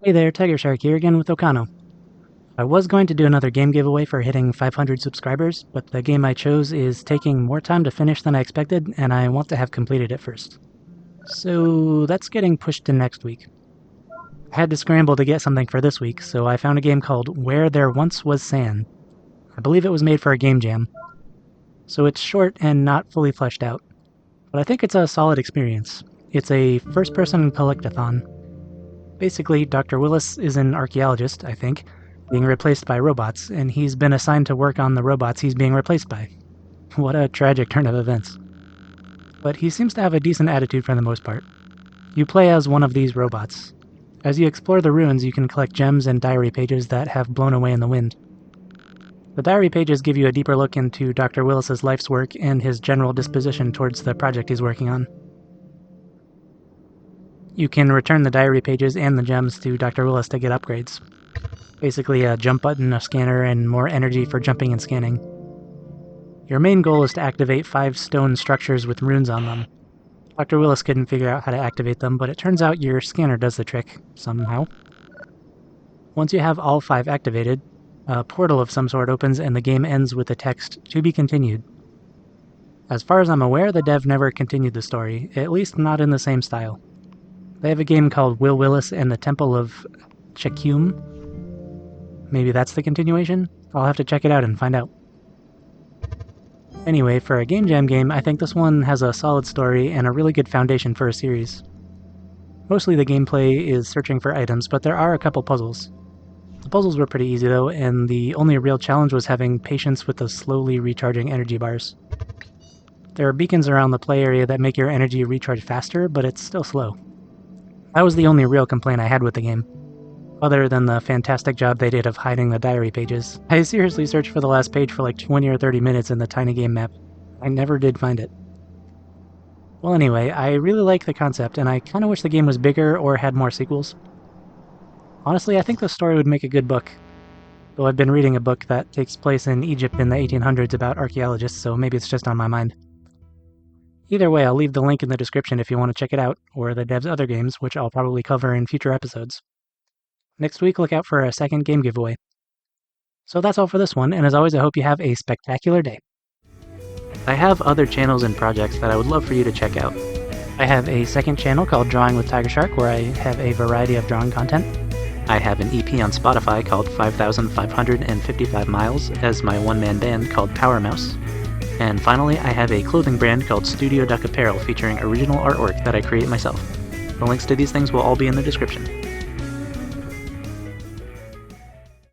Hey there, TigerShark here again with Okano. I was going to do another game giveaway for hitting 500 subscribers, but the game I chose is taking more time to finish than I expected, and I want to have completed it first. So that's getting pushed to next week. I had to scramble to get something for this week, so I found a game called Where There Once Was Sand. I believe it was made for a game jam. So it's short and not fully fleshed out, but I think it's a solid experience. It's a first-person collectathon. Basically, Dr. Willis is an archaeologist, I think, being replaced by robots, and he's been assigned to work on the robots he's being replaced by. What a tragic turn of events. But he seems to have a decent attitude for the most part. You play as one of these robots. As you explore the ruins, you can collect gems and diary pages that have blown away in the wind. The diary pages give you a deeper look into Dr. Willis's life's work and his general disposition towards the project he's working on. You can return the diary pages and the gems to Dr. Willis to get upgrades. Basically a jump button, a scanner, and more energy for jumping and scanning. Your main goal is to activate 5 stone structures with runes on them. Dr. Willis couldn't figure out how to activate them, but it turns out your scanner does the trick, somehow. Once you have all 5 activated, a portal of some sort opens and the game ends with the text, "To be continued." As far as I'm aware, the dev never continued the story, at least not in the same style. They have a game called Will Willis and the Temple of Chekum. Maybe that's the continuation? I'll have to check it out and find out. Anyway, for a game jam game, I think this one has a solid story and a really good foundation for a series. Mostly the gameplay is searching for items, but there are a couple puzzles. The puzzles were pretty easy though, and the only real challenge was having patience with the slowly recharging energy bars. There are beacons around the play area that make your energy recharge faster, but it's still slow. That was the only real complaint I had with the game, other than the fantastic job they did of hiding the diary pages. I seriously searched for the last page for like 20 or 30 minutes in the tiny game map. I never did find it. Well anyway, I really like the concept, and I kinda wish the game was bigger or had more sequels. Honestly, I think the story would make a good book, though I've been reading a book that takes place in Egypt in the 1800s about archaeologists, so maybe it's just on my mind. Either way, I'll leave the link in the description if you want to check it out, or the dev's other games, which I'll probably cover in future episodes. Next week, look out for a second game giveaway. So that's all for this one, and as always, I hope you have a spectacular day. I have other channels and projects that I would love for you to check out. I have a second channel called Drawing with TigerShark, where I have a variety of drawing content. I have an EP on Spotify called 5,555 Miles as my one-man band called Power Mouse. And finally, I have a clothing brand called Studio Duck Apparel featuring original artwork that I create myself. The links to these things will all be in the description.